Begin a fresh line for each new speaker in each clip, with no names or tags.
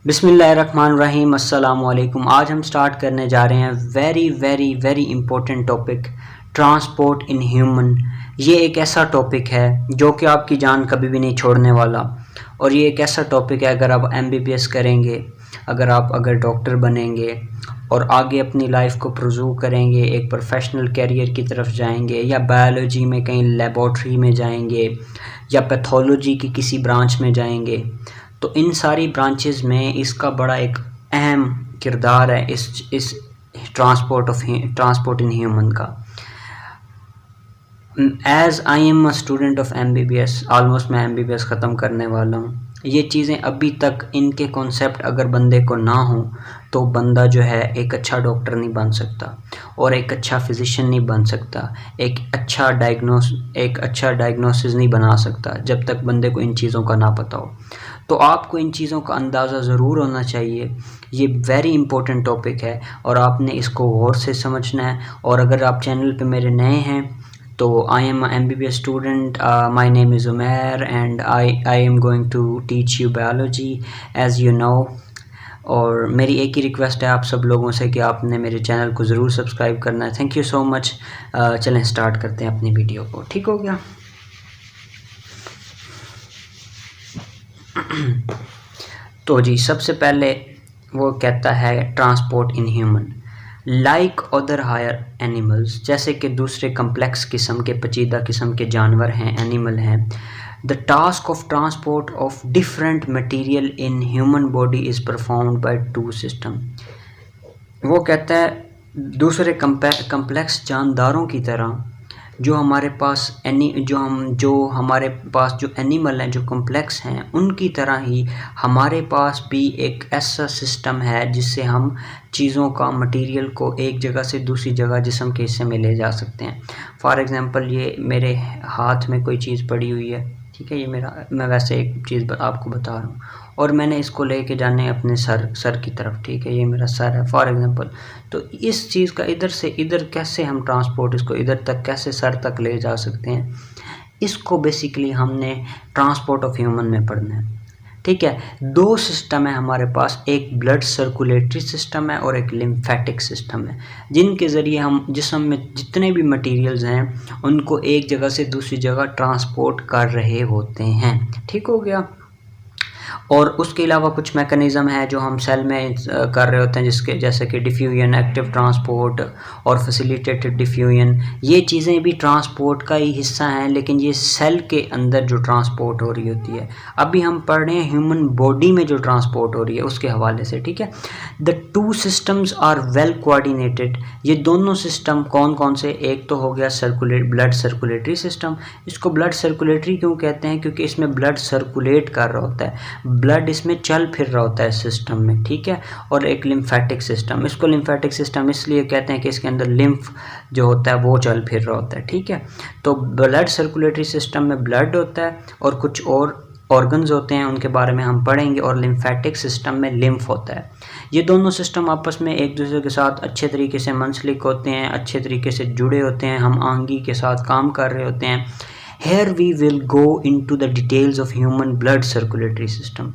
बिस्मिल्लाहिर्रहमानिर्रहीम अस्सलामुअलैकुम। आज हम स्टार्ट करने जा रहे हैं very very very important topic, transport in human. ये एक ऐसा टॉपिक है जो कि आपकी जान कभी भी नहीं छोड़ने वाला, और ये एक ऐसा टॉपिक है अगर आप एमबीबीएस करेंगे, अगर डॉक्टर बनेंगे और आगे अपनी लाइफ को परस्यू करेंगे, एक प्रोफेशनल कैरियर की तरफ जाएंगे, या बायोलॉजी में कहीं लेबॉर्ट्री में जाएंगे, या पैथोलॉजी की किसी ब्रांच में जाएंगे, तो इन सारी ब्रांचेस में इसका बड़ा एक अहम किरदार है इस ट्रांसपोर्ट इन ह्यूमन का। As I am a student of MBBS, almost मैं एमबीबीएस ख़त्म करने वाला हूँ। ये चीज़ें अभी तक इनके कॉन्सेप्ट अगर बंदे को ना हो तो बंदा जो है एक अच्छा डॉक्टर नहीं बन सकता, और एक अच्छा फिजिशियन नहीं बन सकता, एक अच्छा डायग्नोसिस नहीं बना सकता जब तक बंदे को इन चीज़ों का ना पता हो। तो आपको इन चीज़ों का अंदाज़ा ज़रूर होना चाहिए। ये वेरी इंपॉर्टेंट टॉपिक है और आपने इसको गौर से समझना है। और अगर आप चैनल पे मेरे नए हैं तो I am M B B S student, my name is Umair and I am going to teach you biology as you know. और मेरी एक ही रिक्वेस्ट है आप सब लोगों से कि आपने मेरे चैनल को ज़रूर सब्सक्राइब करना है। Thank you so much. चलें स्टार्ट करते हैं अपनी वीडियो को। ठीक हो गया? तो जी, सबसे पहले वो कहता है transport in human like other higher animals, जैसे कि दूसरे कम्प्लेक्स किस्म के पेचीदा किस्म के जानवर हैं, एनिमल हैं। The task of transport of different material in human body is performed by two system. वो कहता है दूसरे कम्प्लेक्स जानदारों की तरह जो हमारे पास जो एनिमल हैं, जो कॉम्प्लेक्स हैं, उनकी तरह ही हमारे पास भी एक ऐसा सिस्टम है जिससे हम चीज़ों का, मटेरियल को एक जगह से दूसरी जगह जिस्म के हिस्से में ले जा सकते हैं। फॉर एग्ज़ाम्पल, ये मेरे हाथ में कोई चीज़ पड़ी हुई है, ठीक है, मैं वैसे एक चीज़ आपको बता रहा हूँ और मैंने इसको लेके जाना है अपने सर की तरफ, ठीक है, ये मेरा सर है फॉर एग्ज़ाम्पल। तो इस चीज़ का इधर से इधर कैसे हम ट्रांसपोर्ट, इसको इधर तक कैसे सर तक ले जा सकते हैं, इसको बेसिकली हमने ट्रांसपोर्ट ऑफ ह्यूमन में पढ़ना है। ठीक है, दो सिस्टम है हमारे पास, एक ब्लड सर्कुलेटरी सिस्टम है और एक लिम्फेटिक सिस्टम है, जिनके ज़रिए हम जिस्म में जितने भी मटेरियल्स हैं उनको एक जगह से दूसरी जगह ट्रांसपोर्ट कर रहे होते हैं। ठीक हो गया? और उसके अलावा कुछ मैकेनिज़्म है जो हम सेल में कर रहे होते हैं, जैसे कि डिफ्यूजन, एक्टिव ट्रांसपोर्ट और फैसिलिटेटेड डिफ्यूजन। ये चीज़ें भी ट्रांसपोर्ट का ही हिस्सा हैं, लेकिन ये सेल के अंदर जो ट्रांसपोर्ट हो रही होती है। अभी हम पढ़ रहे हैं ह्यूमन बॉडी में जो ट्रांसपोर्ट हो रही है उसके हवाले से। ठीक है, the two systems are well coordinated. ये दोनों सिस्टम कौन कौन से? एक तो हो गया ब्लड सर्कुलेटरी सिस्टम। इसको ब्लड सर्कुलेटरी क्यों कहते हैं? क्योंकि इसमें ब्लड सर्कुलेट कर रहा होता है, ब्लड इसमें चल फिर रहा होता है सिस्टम में। ठीक है, और एक लिम्फेटिक सिस्टम, इसको लिम्फेटिक सिस्टम इसलिए कहते हैं कि इसके अंदर लिम्फ जो होता है वो चल फिर रहा होता है। ठीक है, तो ब्लड सर्कुलेटरी सिस्टम में ब्लड होता है और कुछ और ऑर्गन्स होते हैं, उनके बारे में हम पढ़ेंगे, और लिम्फेटिक सिस्टम में लिम्फ होता है। ये दोनों सिस्टम आपस में एक दूसरे के साथ अच्छे तरीके से मंसलिक होते हैं, अच्छे तरीके से जुड़े होते हैं, हम आंगी के साथ काम कर रहे होते हैं। Here we will go into the details of human blood circulatory system.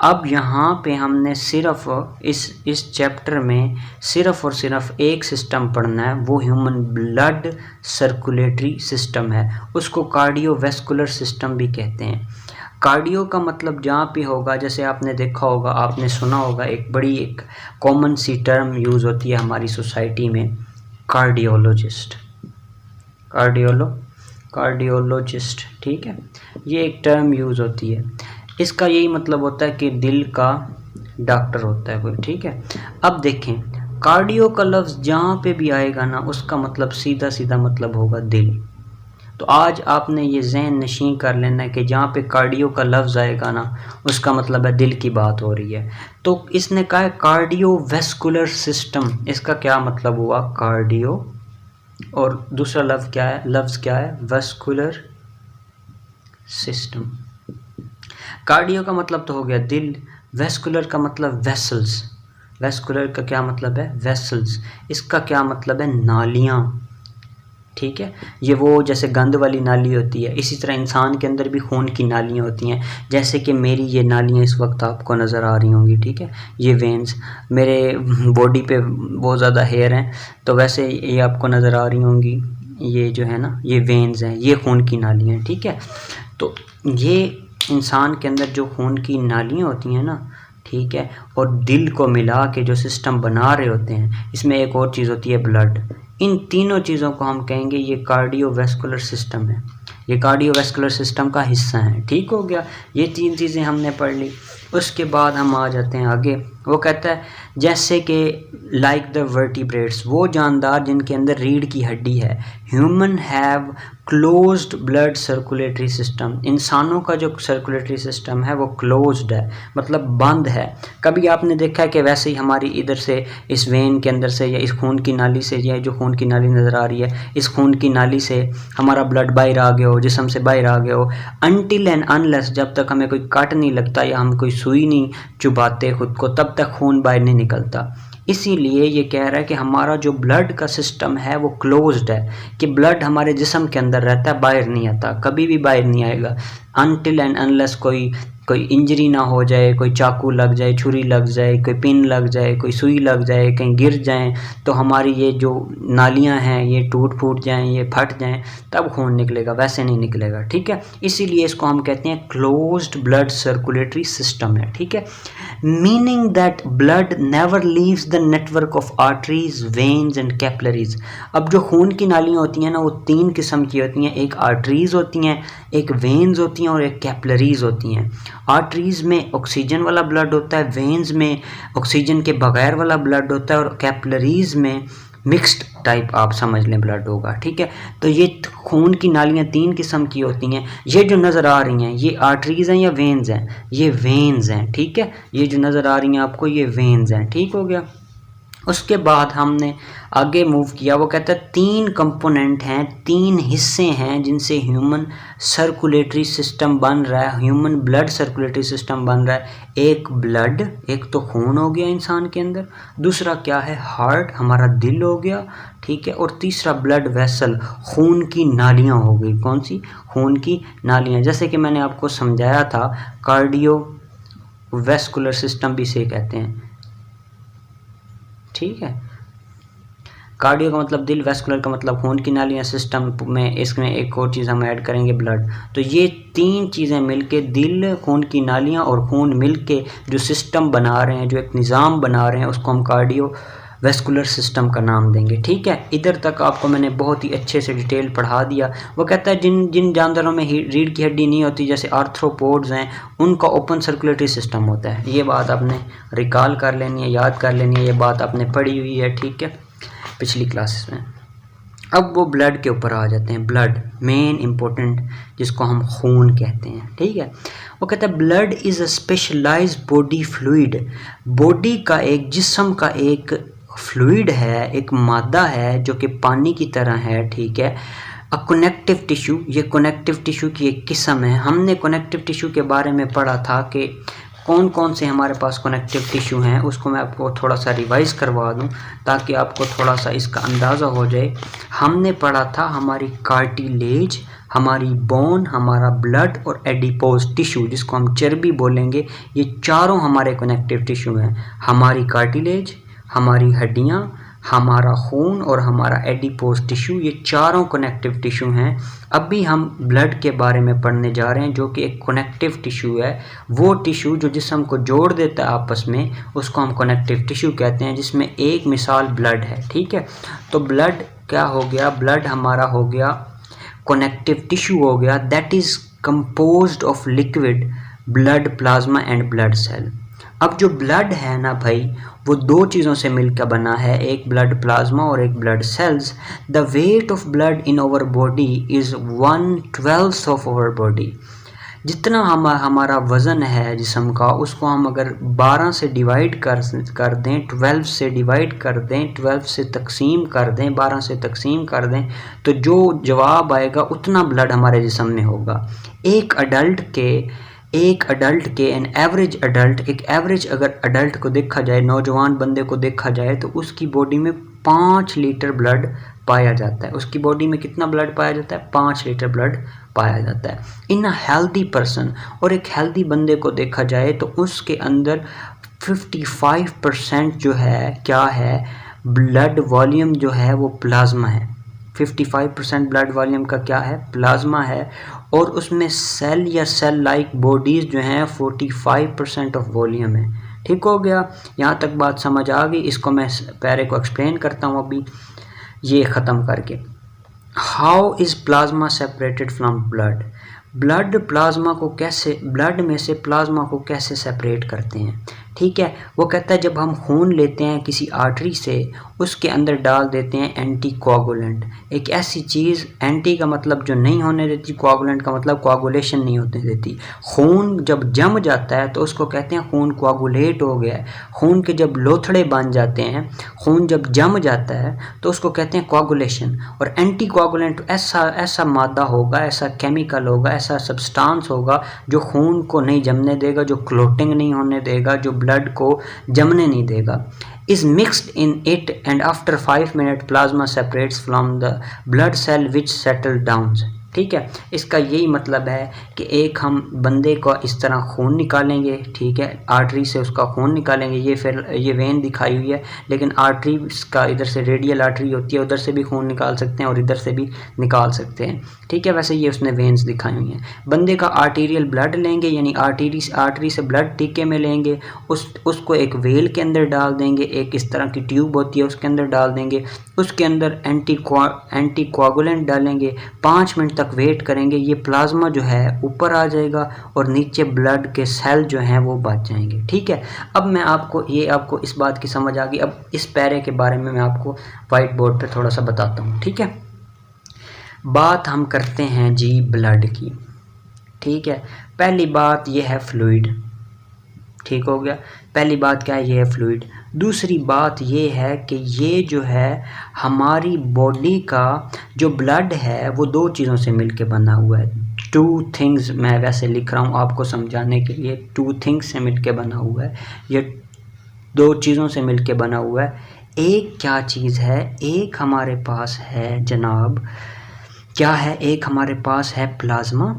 अब यहाँ पे हमने सिर्फ इस चैप्टर में सिर्फ और सिर्फ एक सिस्टम पढ़ना है, वो ह्यूमन ब्लड सर्कुलेटरी सिस्टम है। उसको कार्डियोवैस्कुलर सिस्टम भी कहते हैं। कार्डियो का मतलब जहाँ पे होगा, जैसे आपने देखा होगा, आपने सुना होगा, एक कॉमन सी टर्म यूज़ होती है हमारी सोसाइटी में, कार्डियोलॉजिस्ट। कार्डियोलॉजिस्ट, ठीक है, ये एक टर्म यूज़ होती है। इसका यही मतलब होता है कि दिल का डॉक्टर होता है कोई। ठीक है, अब देखें, कार्डियो का लफ्ज़ जहाँ पे भी आएगा ना, उसका मतलब सीधा सीधा मतलब होगा दिल। तो आज आपने ये ज़हन नशीं कर लेना है कि जहाँ पे कार्डियो का लफ्ज़ आएगा ना, उसका मतलब है दिल की बात हो रही है। तो इसने कहा है कार्डियोवैस्कुलर सिस्टम, इसका क्या मतलब हुआ? कार्डियो, और दूसरा लफ्ज़ क्या है? Vascular system. कार्डियो का मतलब तो हो गया दिल, वैस्कुलर का मतलब वेसल्स। वैस्कुलर का क्या मतलब है? वेसल्स। इसका क्या मतलब है? नालियाँ। ठीक है। ये वो जैसे गंद वाली नाली होती है, इसी तरह इंसान के अंदर भी खून की नालियाँ होती हैं। जैसे कि मेरी ये नालियाँ इस वक्त आपको नज़र आ रही होंगी, ठीक है। ये वेंस, मेरे बॉडी पे बहुत ज़्यादा हेयर हैं, तो वैसे ये आपको नज़र आ रही होंगी। ये जो है ना, ये वेंस हैं, ये खून की नालियाँ हैं, ठीक है। तो ये इंसान के अंदर जो खून की नालियाँ होती हैं ना, ठीक है, और दिल को मिला के जो सिस्टम बना रहे होते हैं, इसमें एक और चीज़ होती है ब्लड। इन तीनों चीज़ों को हम कहेंगे ये कार्डियोवैस्कुलर सिस्टम है, ये कार्डियोवैस्कुलर सिस्टम का हिस्सा है। ठीक हो गया, ये तीन चीज़ें हमने पढ़ ली। उसके बाद हम आ जाते हैं आगे। वो कहता है जैसे कि लाइक द वर्टिब्रेट्स, वो जानदार जिनके अंदर रीढ़ की हड्डी है, human have closed blood circulatory system, इंसानों का जो सर्कुलेटरी सिस्टम है वो क्लोज्ड है, मतलब बंद है। कभी आपने देखा है कि वैसे ही हमारी इधर से इस वेन के अंदर से या इस खून की नाली से, या जो खून की नाली नज़र आ रही है, इस खून की नाली से हमारा ब्लड बाहर आ गया हो, जिस्म से बाहर आ गया हो, अनटिल एंड अनलेस, जब तक हमें कोई कट नहीं लगता या हम कोई सुई नहीं चुभाते खुद को, तब तक खून बाहर नहीं निकलता। इसीलिए ये कह रहा है कि हमारा जो ब्लड का सिस्टम है वो क्लोज्ड है, कि ब्लड हमारे जिस्म के अंदर रहता है, बाहर नहीं आता, कभी भी बाहर नहीं आएगा अनटिल एंड अनलेस कोई इंजरी ना हो जाए, कोई चाकू लग जाए, छुरी लग जाए, कोई पिन लग जाए, कोई सुई लग जाए, कहीं गिर जाएं, तो हमारी ये जो नालियां हैं ये टूट फूट जाएं, ये फट जाएं, तब खून निकलेगा, वैसे नहीं निकलेगा। ठीक है, इसीलिए इसको हम कहते हैं क्लोज्ड ब्लड सर्कुलेटरी सिस्टम है। ठीक है, meaning that blood never leaves the network of arteries, veins and capillaries. अब जो खून की नालियाँ होती हैं ना, वो तीन किस्म की होती हैं, एक आर्टरीज होती हैं, एक वेन्स होती हैं और एक कैपिलरीज होती हैं। आर्टरीज में ऑक्सीजन वाला ब्लड होता है, वेन्स में ऑक्सीजन के बगैर वाला ब्लड होता है, और कैपिलरीज में मिक्स्ड टाइप आप समझ लें ब्लड होगा। ठीक है, तो ये खून की नालियाँ तीन किस्म की होती हैं। ये जो नज़र आ रही हैं ये आर्टरीज हैं या वेन्स हैं? ये वेन्स हैं। ठीक है, ये जो नज़र आ रही हैं आपको ये वेन्स हैं। ठीक हो गया। उसके बाद हमने आगे मूव किया। वो कहता है तीन कंपोनेंट हैं, तीन हिस्से हैं जिनसे ह्यूमन सर्कुलेटरी सिस्टम बन रहा है, ह्यूमन ब्लड सर्कुलेटरी सिस्टम बन रहा है। एक ब्लड, एक तो खून हो गया इंसान के अंदर, दूसरा क्या है, हार्ट, हमारा दिल हो गया। ठीक है, और तीसरा ब्लड वेसल, खून की नालियाँ हो गई। कौन सी? खून की नालियाँ। जैसे कि मैंने आपको समझाया था, कार्डियो वेस्कुलर सिस्टम भी इसे कहते हैं। ठीक है, कार्डियो का मतलब दिल, वेस्कुलर का मतलब खून की नालियाँ, सिस्टम में इसमें एक और चीज़ हम ऐड करेंगे ब्लड। तो ये तीन चीज़ें मिलके, दिल, खून की नालियाँ और खून मिलके जो सिस्टम बना रहे हैं, जो एक निज़ाम बना रहे हैं, उसको हम कार्डियो वेस्कुलर सिस्टम का नाम देंगे। ठीक है, इधर तक आपको मैंने बहुत ही अच्छे से डिटेल पढ़ा दिया। वो कहता है जिन जानवरों में रीढ़ की हड्डी नहीं होती, जैसे आर्थ्रोपोड्स हैं, उनका ओपन सर्कुलेटरी सिस्टम होता है। ये बात आपने रिकॉल कर लेनी है, याद कर लेनी है, ये बात आपने पढ़ी हुई है। ठीक है, पिछली क्लासेस में। अब वो ब्लड के ऊपर आ जाते हैं। ब्लड मेन इम्पोर्टेंट, जिसको हम खून कहते हैं। ठीक है, वो कहता है blood is a specialised body fluid, body का एक, जिस्म का एक फ्लूइड है, एक मादा है जो कि पानी की तरह है। ठीक है, अ कनेक्टिव टिश्यू, ये कनेक्टिव टिश्यू की एक किस्म है। हमने कनेक्टिव टिश्यू के बारे में पढ़ा था कि कौन कौन से हमारे पास कनेक्टिव टिश्यू हैं, उसको मैं आपको थोड़ा सा रिवाइज करवा दूं ताकि आपको थोड़ा सा इसका अंदाज़ा हो जाए। हमने पढ़ा था हमारी कार्टिलेज, हमारी बोन, हमारा ब्लड और एडिपोज टिश्यू, जिसको हम चर्बी बोलेंगे, ये चारों हमारे कनेक्टिव टिश्यू हैं। हमारी कार्टिलेज, हमारी हड्डियाँ, हमारा खून और हमारा एडिपोज टिश्यू, ये चारों कनेक्टिव टिश्यू हैं। अभी हम ब्लड के बारे में पढ़ने जा रहे हैं, जो कि एक कनेक्टिव टिश्यू है। वो टिश्यू जो जिस्म को जोड़ देता है आपस में, उसको हम कनेक्टिव टिश्यू कहते हैं, जिसमें एक मिसाल ब्लड है। ठीक है, तो ब्लड क्या हो गया? ब्लड हमारा हो गया कनेक्टिव टिश्यू हो गया, that is composed of liquid blood plasma and blood cell. अब जो ब्लड है ना भाई, वो दो चीज़ों से मिलकर बना है, एक ब्लड प्लाज्मा और एक blood cells. The weight of blood in our body is 1/12 of our body. जितना हमारा वज़न है जिस्म का, उसको हम अगर 12 से डिवाइड कर दें, 12 से डिवाइड कर दें, 12 से तकसीम कर दें, 12 से तकसीम कर दें, तो जो जवाब आएगा उतना ब्लड हमारे जिस्म में होगा। एक अडल्ट के एन एवरेज अडल्ट, एक एवरेज अगर अडल्ट को देखा जाए, नौजवान बंदे को देखा जाए, तो उसकी बॉडी में 5 लीटर ब्लड पाया जाता है। उसकी बॉडी में कितना ब्लड पाया जाता है? 5 लीटर ब्लड पाया जाता है इन अ हेल्दी पर्सन। और एक हेल्दी बंदे को देखा जाए तो उसके अंदर 55% जो है क्या है, ब्लड वॉल्यूम जो है वो प्लाज्मा है। 55% ब्लड वॉल्यूम का क्या है? प्लाज्मा है। और उसमें सेल या सेल लाइक बॉडीज़ जो हैं 45% ऑफ वॉल्यूम है। ठीक हो गया, यहाँ तक बात समझ आ गई। इसको मैं पैरे को एक्सप्लेन करता हूँ अभी ये ख़त्म करके। How is plasma separated from blood? Blood plasma को कैसे, ब्लड में से प्लाज्मा को कैसे सेपरेट करते हैं? ठीक है, वो कहता है जब हम खून लेते हैं किसी आर्टरी से, उसके अंदर डाल देते हैं एंटी कोआगुलेंट, एक ऐसी चीज़, एंटी का मतलब जो नहीं होने देती, कोआगुलेंट का मतलब कोआगुलेशन नहीं होने देती। खून जब जम जाता है तो उसको कहते हैं खून कोआगुलेट हो गया है। खून के जब लोथड़े बन जाते हैं, खून जब जम जाता है तो उसको कहते हैं कोआगुलेशन। और एंटी कोआगुलेंट ऐसा मादा होगा, ऐसा केमिकल होगा, ऐसा सब्सटेंस होगा जो खून को नहीं जमने देगा, जो क्लोटिंग नहीं होने देगा, जो ब्लड को जमने नहीं देगा। is mixed in it and after 5 minutes plasma separates from the blood cell which settle down। ठीक है, इसका यही मतलब है कि एक हम बंदे को इस तरह खून निकालेंगे, ठीक है, आर्टरी से उसका खून निकालेंगे। ये फिर ये वेन दिखाई हुई है, लेकिन आर्टरी का इधर से रेडियल आर्टरी होती है, उधर से भी खून निकाल सकते हैं और इधर से भी निकाल सकते हैं। ठीक है, वैसे ये उसने वेन्स दिखाई हुई हैं। बंदे का आर्टीरियल ब्लड लेंगे, यानी आर्टरी से ब्लड टीके में लेंगे, उसको एक वेल के अंदर डाल देंगे, एक इस तरह की ट्यूब होती है उसके अंदर डाल देंगे, उसके अंदर एंटी कोआगुलेंट डालेंगे, 5 मिनट तक वेट करेंगे। ये प्लाज्मा जो है ऊपर आ जाएगा और नीचे ब्लड के सेल जो हैं वो बच जाएंगे। ठीक है, अब मैं आपको इस बात की समझ आ गई। अब इस पैरे के बारे में मैं आपको वाइट बोर्ड पे थोड़ा सा बताता हूँ। ठीक है, बात हम करते हैं जी ब्लड की। ठीक है, पहली बात ये है फ्लूइड। ठीक हो गया, पहली बात क्या है? ये है फ्लूइड। दूसरी बात ये है कि ये जो है हमारी बॉडी का जो ब्लड है वो 2 चीज़ों से मिलके बना हुआ है। 2 थिंग्स मैं वैसे लिख रहा हूँ आपको समझाने के लिए, 2 थिंग्स से मिलके बना हुआ है, ये 2 चीज़ों से मिलके बना हुआ है। एक क्या चीज़ है? एक हमारे पास है जनाब, क्या है? एक हमारे पास है प्लाज्मा,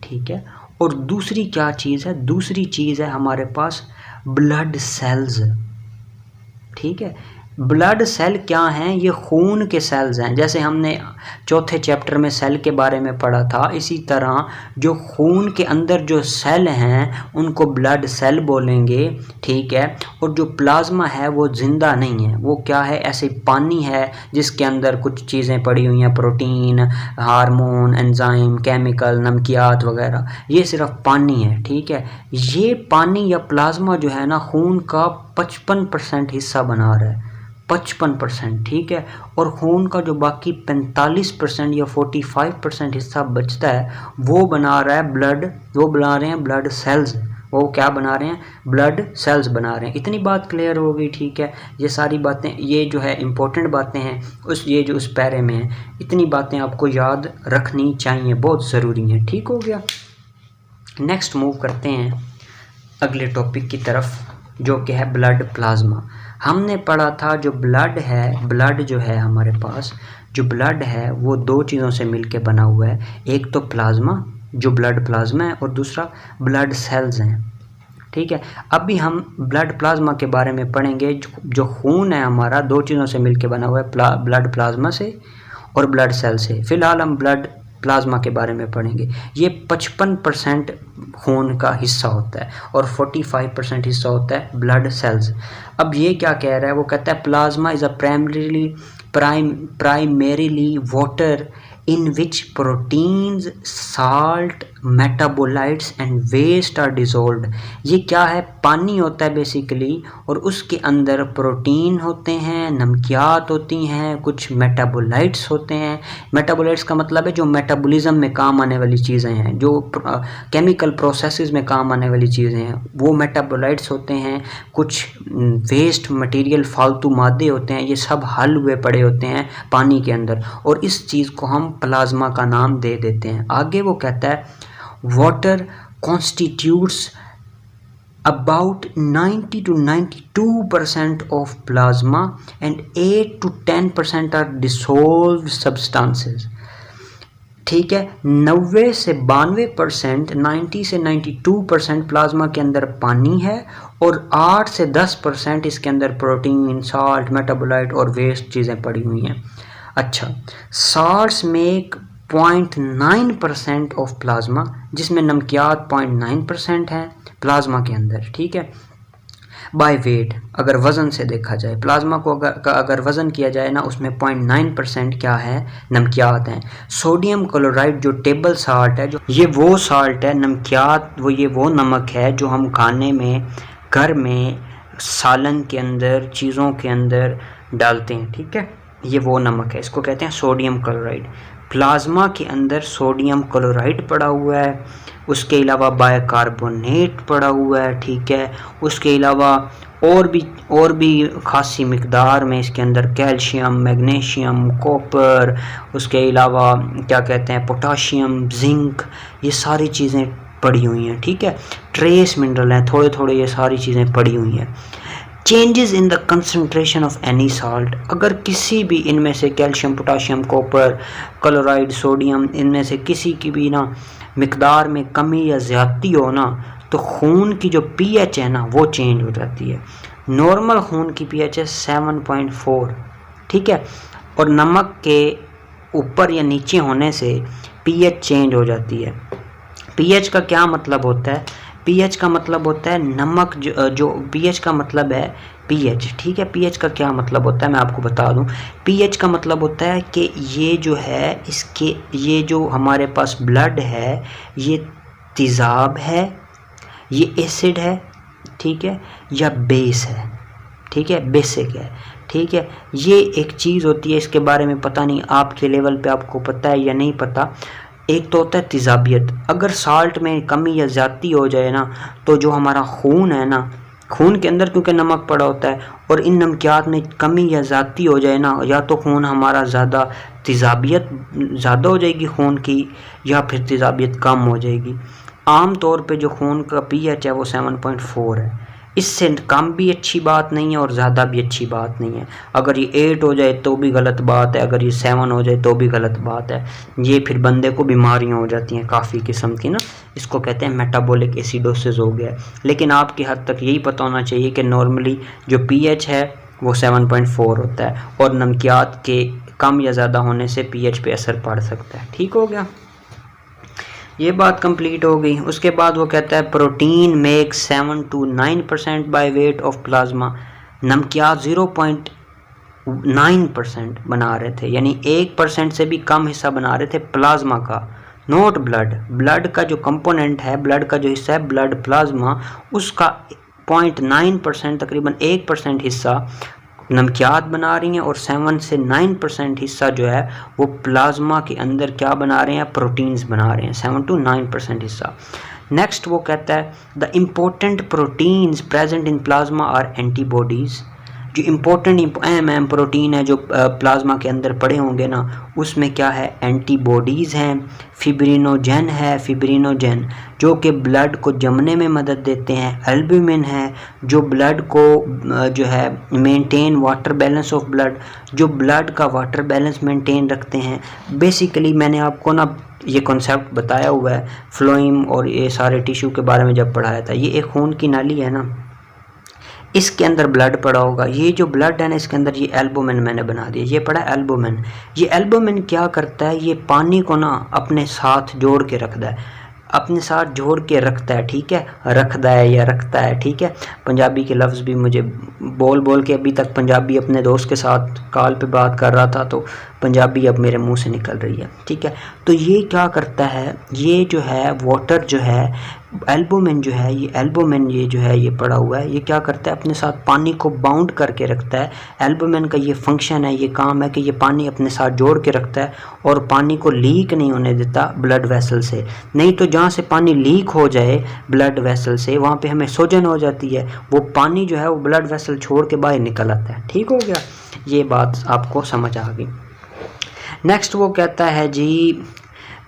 ठीक है, और दूसरी क्या चीज़ है? दूसरी चीज़ है हमारे पास ब्लड सेल्स। ठीक है, ब्लड सेल क्या हैं? ये खून के सेल्स हैं। जैसे हमने चौथे चैप्टर में सेल के बारे में पढ़ा था, इसी तरह जो खून के अंदर जो सेल हैं उनको ब्लड सेल बोलेंगे। ठीक है, और जो प्लाज्मा है वो ज़िंदा नहीं है, वो क्या है? ऐसे पानी है जिसके अंदर कुछ चीज़ें पड़ी हुई हैं, प्रोटीन, हार्मोन, एंजाइम, केमिकल, नमकियात वगैरह, ये सिर्फ पानी है। ठीक है, ये पानी या प्लाज्मा जो है ना खून का 55% हिस्सा बना रहा है, 55%। ठीक है, और खून का जो बाकी 45% या 45% हिस्सा बचता है वो बना रहा है ब्लड, वो बना रहे हैं ब्लड सेल्स। वो क्या बना रहे हैं? ब्लड सेल्स बना रहे हैं। इतनी बात क्लियर हो गई। ठीक है, ये सारी बातें, ये जो है इम्पोर्टेंट बातें हैं ये जो उस पैरे में हैं, इतनी बातें आपको याद रखनी चाहिए, बहुत ज़रूरी हैं। ठीक हो गया, नेक्स्ट मूव करते हैं अगले टॉपिक की तरफ, जो कि है ब्लड प्लाज्मा। हमने पढ़ा था जो ब्लड है, ब्लड जो है हमारे पास जो ब्लड है वो 2 चीज़ों से मिलके बना हुआ है। एक तो प्लाज्मा, जो ब्लड प्लाज्मा है, और दूसरा ब्लड सेल्स हैं। ठीक है, अभी हम ब्लड प्लाज्मा के बारे में पढ़ेंगे। जो खून है हमारा 2 चीज़ों से मिलके बना हुआ है, ब्लड प्लाज्मा से और ब्लड सेल से। फिलहाल हम ब्लड प्लाज्मा के बारे में पढ़ेंगे। ये 55% खून का हिस्सा होता है और 45% हिस्सा होता है ब्लड सेल्स। अब ये क्या कह रहा है? वो कहता है plasma is a primarily water in which proteins, salt, metabolites and waste are dissolved। ये क्या है? पानी होता है बेसिकली, और उसके अंदर प्रोटीन होते हैं, नमकियात होती हैं, कुछ मेटाबोलाइट्स होते हैं। मेटाबोलाइट्स का मतलब है जो मेटाबॉलिज्म में काम आने वाली चीज़ें हैं, जो केमिकल प्रोसेसेस में काम आने वाली चीज़ें हैं, वो मेटाबोलाइट्स होते हैं। कुछ वेस्ट मटेरियल, फालतू मादे होते हैं, ये सब हल हुए पड़े होते हैं पानी के अंदर, और इस चीज़ को हम प्लाज्मा का नाम दे देते हैं। आगे वो कहता है water constitutes about 90 to 92% of plasma and 8 to 10% are dissolved substances। ठीक है, 90 से 92%, 90 से 92% प्लाज्मा के अंदर पानी है और 8 से 10% इसके अंदर प्रोटीन, साल्ट, मेटाबोलाइट और वेस्ट चीज़ें पड़ी हुई हैं। अच्छा, साल्ट्स मेक 0.9% ऑफ प्लाज्मा, जिसमें नमकियात 0.9% है प्लाज्मा के अंदर। ठीक है, बाय वेट, अगर वज़न से देखा जाए प्लाज्मा को अगर वज़न किया जाए ना, उसमें 0.9% क्या है, नमकियात हैं। सोडियम क्लोराइड जो टेबल साल्ट है, जो ये वो साल्ट है, नमकियात ये वो नमक है जो हम खाने में, घर में, सालन के अंदर, चीज़ों के अंदर डालते हैं। ठीक है, ये वो नमक है, इसको कहते हैं सोडियम क्लोराइड। प्लाज्मा के अंदर सोडियम क्लोराइड पड़ा हुआ है, उसके अलावा बाइकार्बोनेट पड़ा हुआ है। ठीक है, उसके अलावा और भी खासी मिकदार में इसके अंदर कैल्शियम, मैग्नीशियम, कॉपर, उसके अलावा क्या कहते हैं, पोटाशियम, जिंक, ये सारी चीज़ें पड़ी हुई हैं। ठीक है, ट्रेस मिनरल हैं, थोड़े थोड़े ये सारी चीज़ें पड़ी हुई हैं। Changes in the concentration of any salt, अगर किसी भी इनमें से calcium, potassium, copper, chloride, sodium, इनमें से किसी की भी ना मिकदार में कमी या ज़्यादती हो ना, तो खून की जो पीएच है ना वो चेंज हो जाती है। नॉर्मल खून की पीएच है 7.4। ठीक है, और नमक के ऊपर या नीचे होने से पीएच चेंज हो जाती है। पीएच का क्या मतलब होता है? पीएच का मतलब होता है नमक जो पीएच का मतलब है पीएच। ठीक है, पीएच का क्या मतलब होता है मैं आपको बता दूं। पीएच का मतलब होता है कि ये जो है, इसके ये जो हमारे पास ब्लड है, ये तेज़ाब है, ये एसिड है, ठीक है, या बेस है। ठीक है, बेसिक है। ठीक है, ये एक चीज़ होती है, इसके बारे में पता नहीं आपके लेवल पे आपको पता है या नहीं पता। एक तो होता है तेज़ाबियत, अगर साल्ट में कमी या ज़्यादती हो जाए ना, तो जो हमारा खून है ना, खून के अंदर क्योंकि नमक पड़ा होता है, और इन नमकियात में कमी या ज़्यादती हो जाए ना, या तो खून हमारा ज़्यादा, तेज़ाबियत ज़्यादा हो जाएगी खून की, या फिर तेज़ाबियत कम हो जाएगी। आम तौर पे जो खून का पीएच है वो 7.4 है। इससे कम भी अच्छी बात नहीं है और ज़्यादा भी अच्छी बात नहीं है। अगर ये 8 हो जाए तो भी गलत बात है, अगर ये 7 हो जाए तो भी गलत बात है। ये फिर बंदे को बीमारियां हो जाती हैं काफ़ी किस्म की ना, इसको कहते हैं मेटाबॉलिक एसिडोसिस हो गया है। लेकिन आपकी हद तक यही पता होना चाहिए कि नॉर्मली जो पीएच है वो 7.4 होता है, और नमकियात के कम या ज़्यादा होने से पीएच पे असर पड़ सकता है। ठीक हो गया, ये बात कंप्लीट हो गई। उसके बाद वो कहता है protein make 7 to 9% by weight of plasma. नमकियात 0.9% बना रहे थे, यानी 1% से भी कम हिस्सा बना रहे थे प्लाज्मा का, नोट ब्लड। ब्लड का जो कंपोनेंट है, ब्लड का जो हिस्सा है, ब्लड प्लाज्मा, उसका 0.9%, तकरीबन 1% हिस्सा नमकियात बना रही हैं, और 7 से 9% हिस्सा जो है वो प्लाज्मा के अंदर क्या बना रहे हैं, प्रोटीन्स बना रहे हैं, 7 to 9% हिस्सा। नेक्स्ट वो कहता है the important proteins present in plasma are antibodies. जो इम्पोर्टेंट अहम प्रोटीन है जो प्लाज्मा के अंदर पड़े होंगे ना, उसमें क्या है, एंटीबॉडीज़ हैं, फिब्रिनोजेन है, फिब्रिनोजेन जो कि ब्लड को जमने में मदद देते हैं, एल्ब्यूमिन है जो ब्लड को जो है maintain water balance of blood, जो ब्लड का वाटर बैलेंस मेंटेन रखते हैं। बेसिकली मैंने आपको ना ये कॉन्सेप्ट बताया हुआ है फ्लोइम और ये सारे टिश्यू के बारे में जब पढ़ाया था। ये एक खून की नाली है ना, इसके अंदर ब्लड पड़ा होगा, ये जो ब्लड है ना इसके अंदर ये एल्बुमिन मैंने बना दिया, ये पड़ा एल्बुमिन। ये एल्बुमिन क्या करता है, ये पानी को ना अपने साथ जोड़ के रखता है, अपने साथ जोड़ के रखता है। ठीक है, रखता है या रखता है। ठीक है, पंजाबी के लफ्ज़ भी मुझे बोल बोल के अभी तक पंजाबी अपने दोस्त के साथ कॉल पे बात कर रहा था तो पंजाबी अब मेरे मुंह से निकल रही है। ठीक है, तो ये क्या करता है, ये जो है वाटर जो है, एल्बुमिन जो है, ये एल्बुमिन ये जो है ये पड़ा हुआ है, ये क्या करता है, अपने साथ पानी को बाउंड करके रखता है। एल्बुमिन का ये फंक्शन है, ये काम है कि ये पानी अपने साथ जोड़ के रखता है और पानी को लीक नहीं होने देता ब्लड वेसल से। नहीं तो जहाँ से पानी लीक हो जाए ब्लड वेसल से, वहाँ पे हमें सोजन हो जाती है, वो पानी जो है वो ब्लड वेसल छोड़ के बाहर निकल आता है। ठीक हो गया, ये बात आपको समझ आ गई। नेक्स्ट वो कहता है जी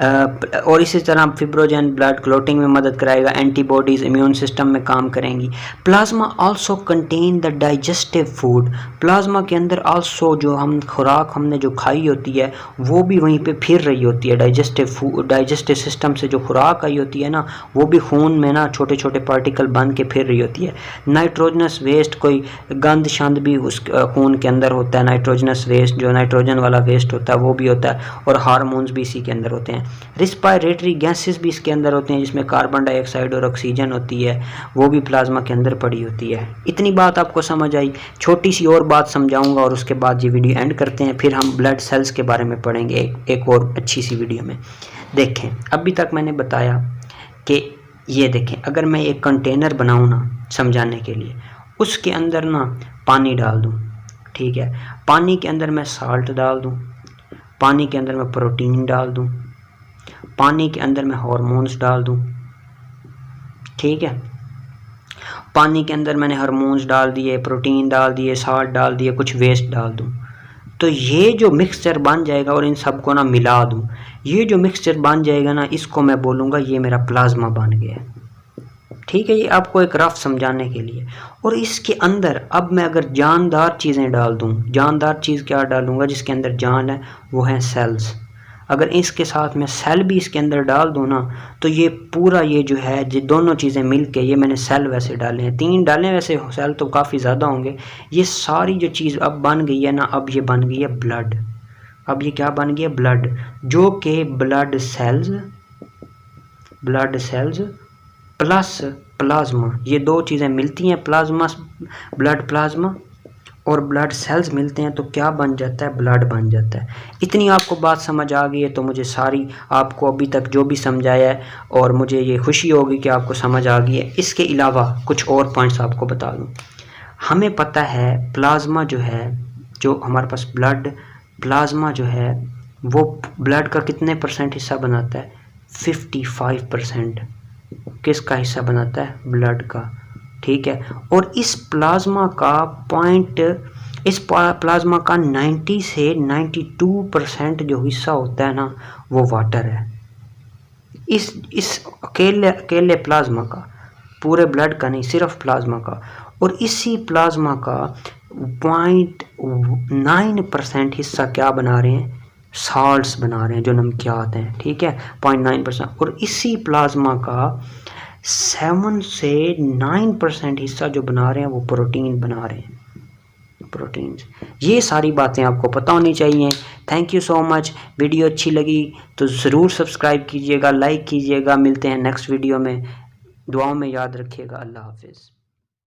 और इसी तरह फिब्रोजन ब्लड क्लोटिंग में मदद कराएगा, एंटीबॉडीज़ इम्यून सिस्टम में काम करेंगी। Plasma also contain the digestive food, plasma के अंदर आल्सो जो हम खुराक हमने जो खाई होती है वो भी वहीं पे फिर रही होती है। डाइजेस्टिव सिस्टम से जो खुराक आई होती है ना वो भी खून में ना छोटे छोटे पार्टिकल बन के फिर रही होती है। नाइट्रोजनस वेस्ट, कोई गंद शंद भी उस खून के अंदर होता है, नाइट्रोजनस वेस्ट जो नाइट्रोजन वाला वेस्ट होता है वो भी होता है, और हार्मोन्स भी इसी के अंदर होते हैं। रिस्पायरेटरी गैसेस भी इसके अंदर होते हैं जिसमें कार्बन डाइऑक्साइड और ऑक्सीजन होती है, वो भी प्लाज्मा के अंदर पड़ी होती है। इतनी बात आपको समझ आई। छोटी सी और बात समझाऊंगा और उसके बाद ये वीडियो एंड करते हैं, फिर हम ब्लड सेल्स के बारे में पढ़ेंगे एक और अच्छी सी वीडियो में। देखें, अभी तक मैंने बताया कि ये देखें, अगर मैं एक कंटेनर बनाऊँ ना समझाने के लिए, उसके अंदर ना पानी डाल दूँ, ठीक है, पानी के अंदर मैं साल्ट डाल दूँ, पानी के अंदर मैं प्रोटीन डाल दूँ, पानी के अंदर मैं हार्मोन्स डाल दूँ, ठीक है, पानी के अंदर मैंने हार्मोन्स डाल दिए, प्रोटीन डाल दिए, साल्ट डाल दिए, कुछ वेस्ट डाल दूँ, तो ये जो मिक्सचर बन जाएगा और इन सबको ना मिला दूँ, ये जो मिक्सचर बन जाएगा ना इसको मैं बोलूँगा ये मेरा प्लाज्मा बन गया, ठीक है। ये आपको एक रफ समझाने के लिए। और इसके अंदर अब मैं अगर जानदार चीज़ें डाल दूँ, जानदार चीज़ क्या डालूँगा जिसके अंदर जान है, वो है सेल्स। अगर इसके साथ मैं सेल भी इसके अंदर डाल दूँ ना तो ये पूरा ये जो है जो दोनों चीज़ें मिल के, ये मैंने सेल वैसे डाले हैं, 3 डाले हैं, वैसे सेल तो काफ़ी ज़्यादा होंगे। ये सारी जो चीज़ अब बन गई है ना, अब ये बन गई है ब्लड। अब ये क्या बन गया, ब्लड, जो कि ब्लड सेल्स प्लस प्लाज्मा, ये 2 चीज़ें मिलती हैं, प्लाज्मा ब्लड प्लाज्मा और ब्लड सेल्स मिलते हैं तो क्या बन जाता है, ब्लड बन जाता है। इतनी आपको बात समझ आ गई है तो मुझे सारी आपको अभी तक जो भी समझाया है और मुझे ये खुशी होगी कि आपको समझ आ गई है। इसके अलावा कुछ और पॉइंट्स आपको बता दूं। हमें पता है प्लाज्मा जो है, जो हमारे पास प्लाज्मा जो है वो ब्लड का कितने % हिस्सा बनाता है, 55% किसका हिस्सा बनाता है, ब्लड का, ठीक है। और इस प्लाज्मा का 90 से 92% जो हिस्सा होता है ना वो वाटर है। इस अकेले प्लाज्मा का, पूरे ब्लड का नहीं, सिर्फ प्लाज्मा का। और इसी प्लाज्मा का 0.9% हिस्सा क्या बना रहे हैं, साल्ट्स बना रहे हैं, जो नमकियात हैं, ठीक है, 0.9%। और इसी प्लाज्मा का 7 से 9% हिस्सा जो बना रहे हैं वो प्रोटीन बना रहे हैं, प्रोटीन्स। ये सारी बातें आपको पता होनी चाहिए। Thank you so much. Video अच्छी लगी तो ज़रूर सब्सक्राइब कीजिएगा, लाइक कीजिएगा। मिलते हैं नेक्स्ट वीडियो में, दुआओं में याद रखिएगा। अल्लाह हाफिज़।